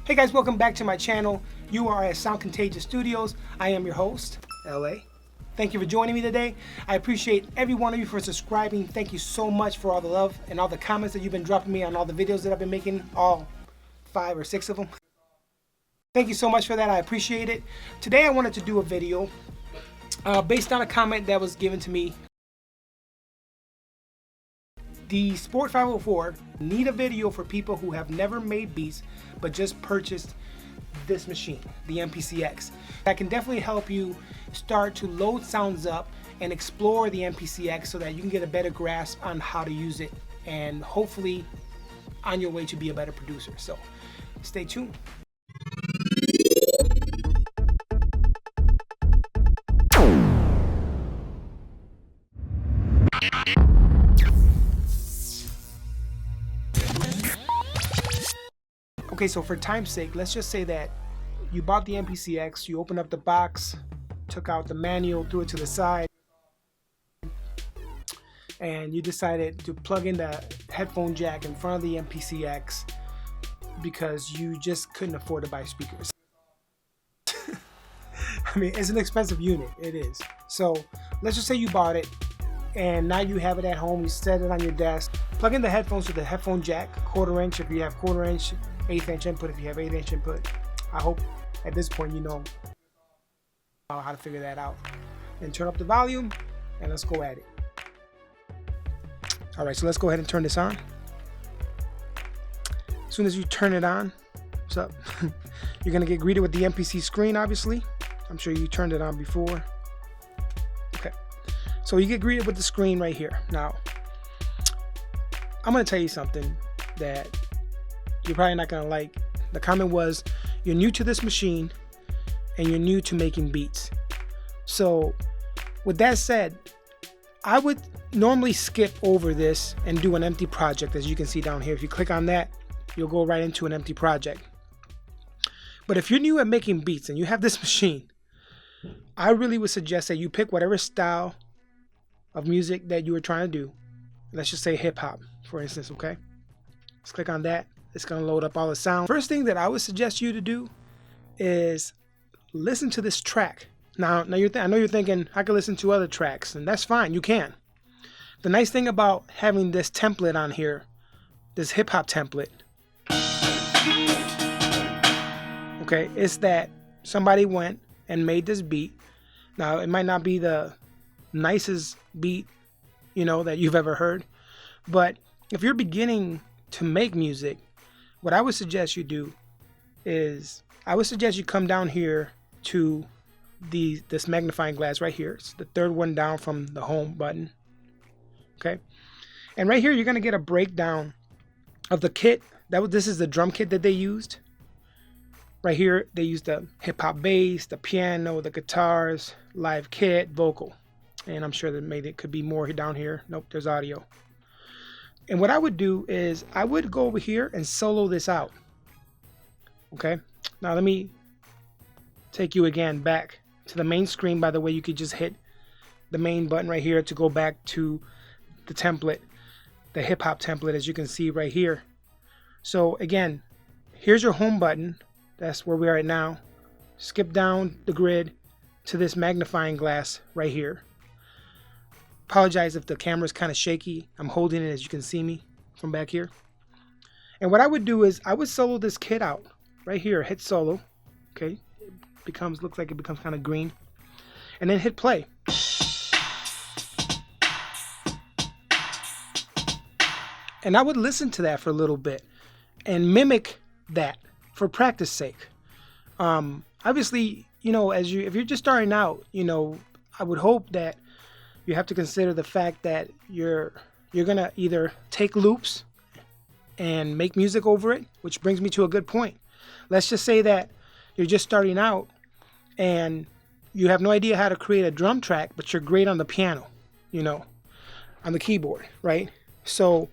Hey guys, welcome back to my channel. You are at Sound Contagious Studios. I am your host, LA. Thank you for joining me today. I appreciate every one of you for subscribing. Thank you so much for all the love and all the comments that you've been dropping me on all the videos that I've been making, all 5 or 6 of them. Thank you so much for that. I appreciate it. Today I wanted to do a video based on a comment that was given to me. The Sport 504 need a video for people who have never made beats but just purchased this machine, the MPC X. That can definitely help you start to load sounds up and explore the MPC X so that you can get a better grasp on how to use it and hopefully on your way to be a better producer. So stay tuned. Okay, so for time's sake, let's just say that you bought the MPC X, you opened up the box, took out the manual, threw it to the side, and you decided to plug in the headphone jack in front of the MPC X because you just couldn't afford to buy speakers. I mean, it's an expensive unit, it is. So let's just say you bought it and now you have it at home, you set it on your desk, plug in the headphones to the headphone jack, 1/4 inch if you have 1/4 inch, 1/8 inch input if you have 1/8 inch input. I hope at this point you know how to figure that out. And turn up the volume and let's go at it. Alright, so let's go ahead and turn this on. As soon as you turn it on, what's up? You're gonna get greeted with the MPC screen, obviously. I'm sure you turned it on before. Okay, so you get greeted with the screen right here. Now, I'm gonna tell you something that you're probably not gonna like. The comment was, you're new to this machine and you're new to making beats. So with that said, I would normally skip over this and do an empty project. As you can see down here, if you click on that, you'll go right into an empty project. But if you're new at making beats and you have this machine, I really would suggest that you pick whatever style of music that you were trying to do. Let's just say hip hop, for instance, okay? Let's click on that. It's gonna load up all the sound. First thing that I would suggest you to do is listen to this track. Now I know you're thinking I can listen to other tracks, and that's fine, you can. The nice thing about having this template on here, this hip hop template, okay, is that somebody went and made this beat. Now it might not be the nicest beat, you know, that you've ever heard, but if you're beginning to make music, what I would suggest you do is I would suggest you come down here to this magnifying glass right here. It's the third one down from the home button. Okay, and right here you're gonna get a breakdown of the kit. This is the drum kit that they used. Right here they used the hip hop bass, the piano, the guitars, live kit, vocal, and I'm sure that maybe it could be more down here. Nope, there's audio. And what I would do is I would go over here and solo this out. Okay, now let me take you again back to the main screen. By the way, you could just hit the main button right here to go back to the template, the hip hop template, as you can see right here. So again, here's your home button. That's where we are right now. Skip down the grid to this magnifying glass right here. Apologize if the camera is kind of shaky. I'm holding it as you can see me from back here. And what I would do is I would solo this kit out right here. Hit solo. Okay, looks like it becomes kind of green, and then hit play. And I would listen to that for a little bit and mimic that for practice sake. Obviously, you know, if you're just starting out, you know, I would hope that you have to consider the fact that you're gonna either take loops and make music over it, which brings me to a good point. Let's just say that you're just starting out and you have no idea how to create a drum track, but you're great on the piano, you know, on the keyboard, right? So,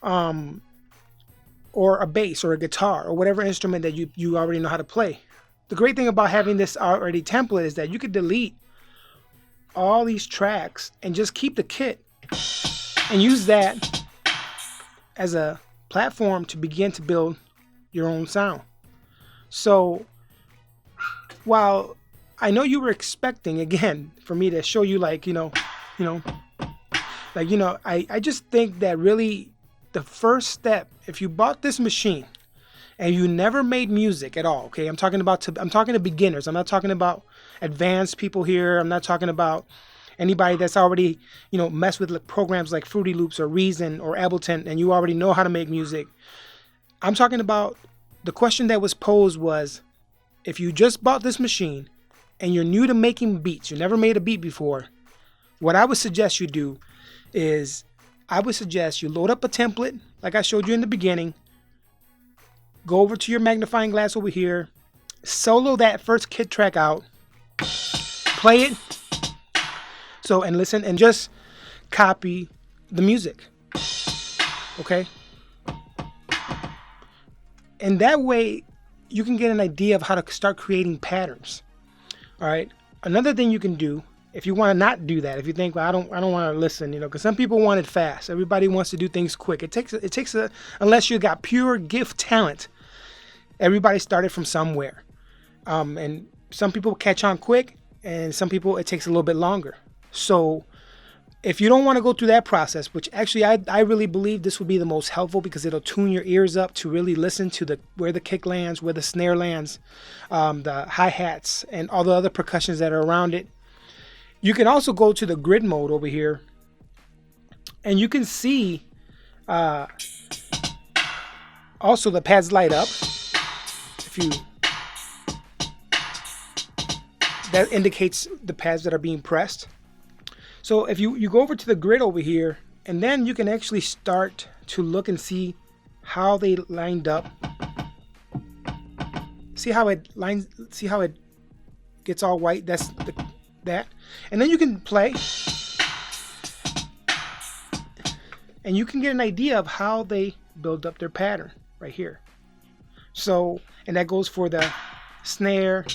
or a bass or a guitar or whatever instrument that you already know how to play. The great thing about having this already template is that you could delete all these tracks and just keep the kit and use that as a platform to begin to build your own sound. So while I know you were expecting again for me to show you like, you know, I just think that really the first step, if you bought this machine and you never made music at all, okay, I'm talking to beginners. I'm not talking about advanced people here. I'm not talking about anybody that's already, messed with programs like Fruity Loops or Reason or Ableton and you already know how to make music. I'm talking about the question that was posed was, if you just bought this machine and you're new to making beats, you never made a beat before, what I would suggest you do is I would suggest you load up a template like I showed you in the beginning, go over to your magnifying glass over here, solo that first kit track out, play it, and listen and just copy the music, okay? And that way you can get an idea of how to start creating patterns. All right. Another thing you can do if you want to not do that, if you think, well, I don't want to listen, because some people want it fast. Everybody wants to do things quick. It takes unless you got pure gift talent. Everybody started from somewhere, and some people catch on quick, and some people it takes a little bit longer. So if you don't want to go through that process, which actually I really believe this would be the most helpful because it'll tune your ears up to really listen to where the kick lands, where the snare lands, the hi-hats, and all the other percussions that are around it. You can also go to the grid mode over here, and you can see also the pads light up. That indicates the pads that are being pressed. So if you go over to the grid over here, and then you can actually start to look and see how they lined up. See how it gets all white? That's that. And then you can play. And you can get an idea of how they build up their pattern right here. So, and that goes for the snare,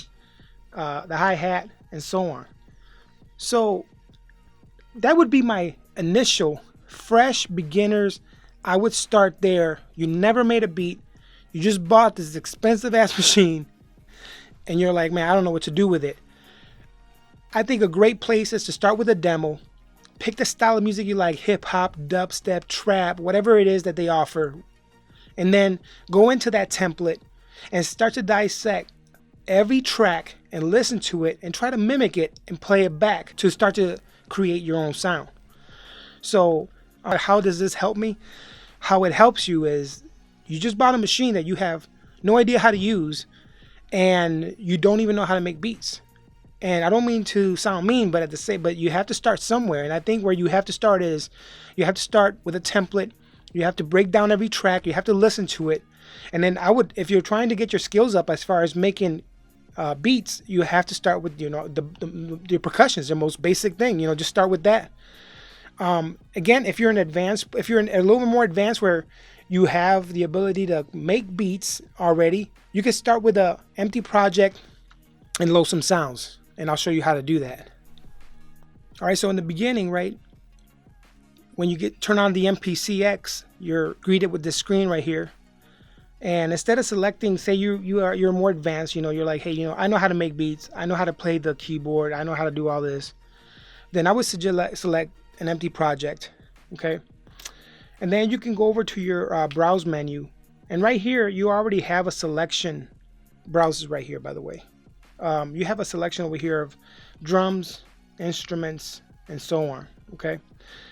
the hi-hat, and so on. So that would be my initial fresh beginners. I would start there. You never made a beat. You just bought this expensive ass machine and you're like, man, I don't know what to do with it. I think a great place is to start with a demo. Pick the style of music you like, hip hop, dubstep, trap, whatever it is that they offer. And then go into that template and start to dissect every track and listen to it and try to mimic it and play it back to start to create your own sound. So how does this help me? How it helps you is you just bought a machine that you have no idea how to use and you don't even know how to make beats. And I don't mean to sound mean, but but you have to start somewhere. And I think where you have to start is you have to start with a template. You have to break down every track. You have to listen to it. And then if you're trying to get your skills up as far as making beats, you have to start with, the percussions, the most basic thing, just start with that. Again, if you're a little bit more advanced where you have the ability to make beats already, you can start with a empty project and load some sounds. And I'll show you how to do that. All right. So in the beginning, right, when you turn on the MPC X, you're greeted with this screen right here. And instead of selecting, say you're more advanced, you're like, hey, I know how to make beats. I know how to play the keyboard. I know how to do all this. Then I would suggest select an empty project. Okay. And then you can go over to your browse menu. And right here, you already have a selection. Browse is right here, by the way. You have a selection over here of drums, instruments, and so on. Okay.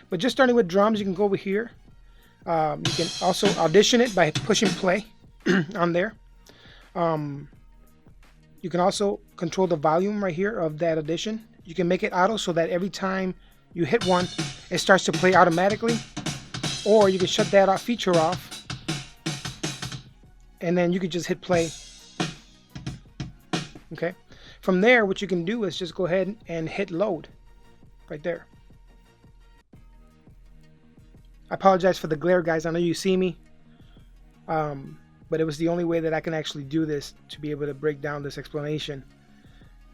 But just starting with drums, you can go over here. You can also audition it by pushing play on there. You can also control the volume right here of that audition. You can make it auto so that every time you hit one, it starts to play automatically. Or you can shut that feature off. And then you can just hit play. Okay. From there, what you can do is just go ahead and hit load right there. I apologize for the glare, guys. I know you see me, but it was the only way that I can actually do this to be able to break down this explanation.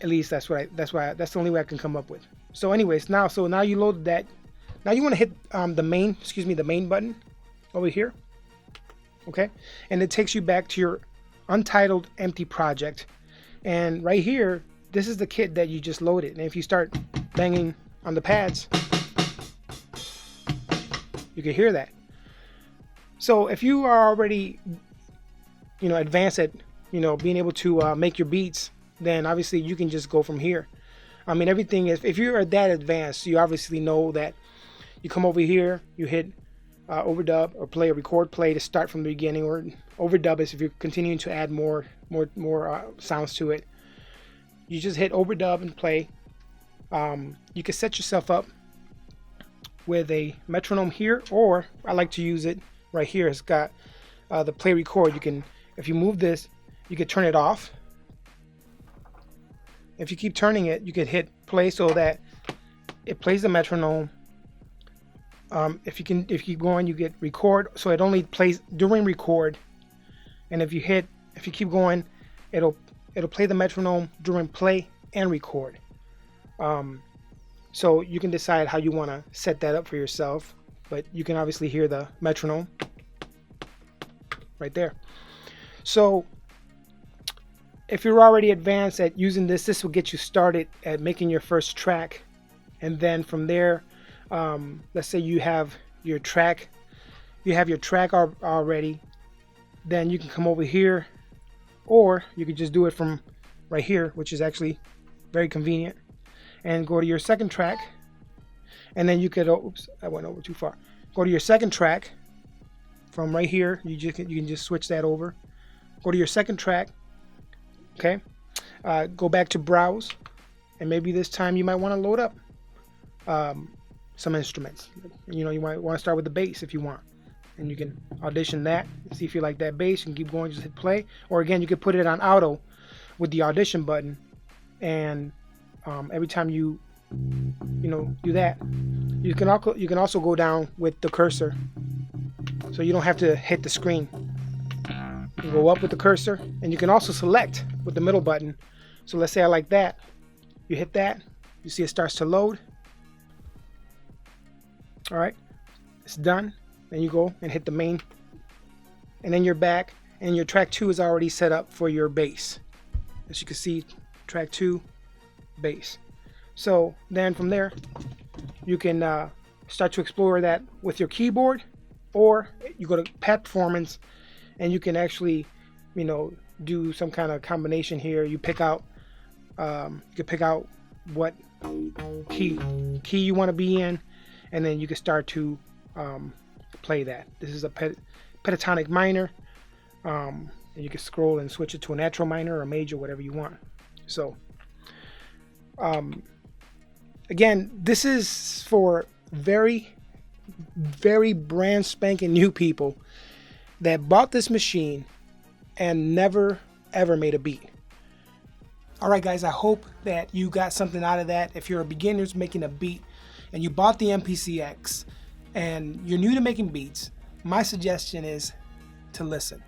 At least that's the only way I can come up with. So, anyways, now you loaded that. Now you want to hit the main button over here, okay? And it takes you back to your untitled empty project. And right here, this is the kit that you just loaded. And if you start banging on the pads, you can hear that. So if you are already, advanced at, being able to make your beats, then obviously you can just go from here. I mean, everything is, if you're that advanced, you obviously know that you come over here, you hit overdub or play or record play to start from the beginning, or overdub is if you're continuing to add more sounds to it. You just hit overdub and play. You can set yourself up with a metronome here, or I like to use it right here. It's got the play record. You can, if you move this, you can turn it off. If you keep turning it, you can hit play so that it plays the metronome. If you keep going, you get record, so it only plays during record. And if you keep going, it'll play the metronome during play and record. So you can decide how you want to set that up for yourself, but you can obviously hear the metronome right there. So if you're already advanced at using this will get you started at making your first track. And then from there, let's say you have your track already, then you can come over here, or you could just do it from right here, which is actually very convenient, and go to your second track. And then you could, oops, I went over too far. Go to your second track from right here. You can just switch that over. Go to your second track. Okay, go back to browse, and maybe this time you might want to load up some instruments. You might want to start with the bass if you want, and you can audition that and see if you like that bass. You can keep going, just hit play, or again you could put it on auto with the audition button, and every time you do that, you can also go down with the cursor, so you don't have to hit the screen. You go up with the cursor, and you can also select with the middle button. So let's say I like that. You hit that, you see it starts to load. All right, it's done. Then you go and hit the main, and then you're back, and your track 2 is already set up for your bass. As you can see, track 2, bass. So then from there, you can start to explore that with your keyboard, or you go to pad performance, and you can actually, do some kind of combination here. You pick out, what key you want to be in, and then you can start to play that. This is a pentatonic minor, and you can scroll and switch it to a natural minor or a major, whatever you want. So, again, this is for very, very brand spanking new people that bought this machine and never ever made a beat. Alright guys, I hope that you got something out of that. If you're a beginner making a beat and you bought the MPC X and you're new to making beats, my suggestion is to listen.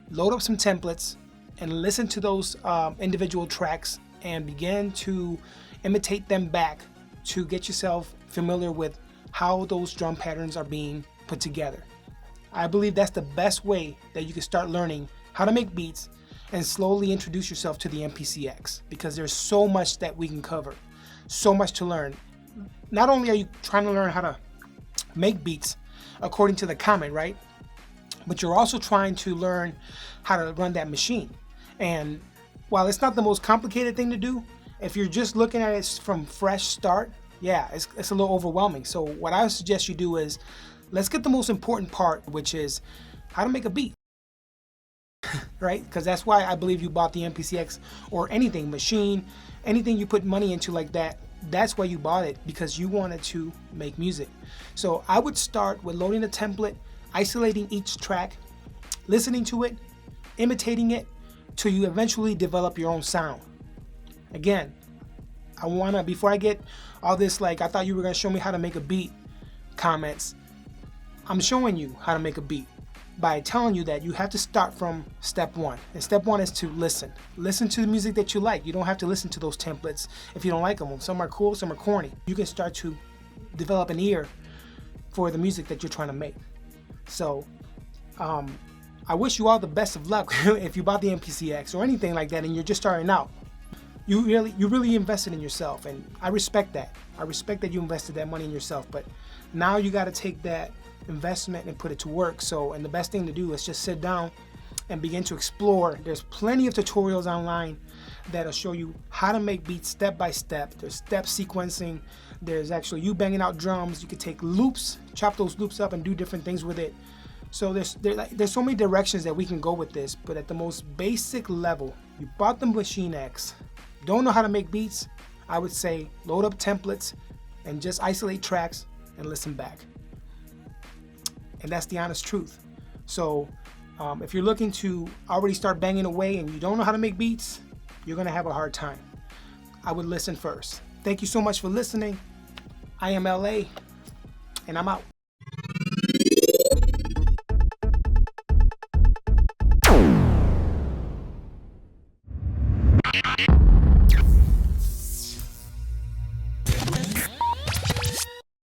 Load up some templates and listen to those individual tracks and begin to imitate them back to get yourself familiar with how those drum patterns are being put together. I believe that's the best way that you can start learning how to make beats and slowly introduce yourself to the MPC X, because there's so much that we can cover, so much to learn. Not only are you trying to learn how to make beats according to the comment, right? But you're also trying to learn how to run that machine. And while it's not the most complicated thing to do, if you're just looking at it from fresh start, yeah, it's a little overwhelming. So what I would suggest you do is, let's get the most important part, which is how to make a beat, right? Because that's why I believe you bought the MPC X, or anything, machine, anything you put money into like that. That's why you bought it, because you wanted to make music. So I would start with loading a template, isolating each track, listening to it, imitating it, till you eventually develop your own sound. Again, before I get all this, like, I thought you were gonna show me how to make a beat comments, I'm showing you how to make a beat by telling you that you have to start from step 1. And step 1 is to listen. Listen to the music that you like. You don't have to listen to those templates if you don't like them. Some are cool, some are corny. You can start to develop an ear for the music that you're trying to make. So I wish you all the best of luck if you bought the MPC X or anything like that and you're just starting out. You really invested in yourself, and I respect that. I respect that you invested that money in yourself, but now you got to take that investment and put it to work. So, and the best thing to do is just sit down and begin to explore. There's plenty of tutorials online that'll show you how to make beats step by step. There's step sequencing. There's actually you banging out drums. You could take loops, chop those loops up and do different things with it. So there's so many directions that we can go with this, but at the most basic level, you bought the Machine X, don't know how to make beats, I would say load up templates and just isolate tracks and listen back. And that's the honest truth. So if you're looking to already start banging away and you don't know how to make beats, you're gonna have a hard time. I would listen first. Thank you so much for listening. I am LA, and I'm out.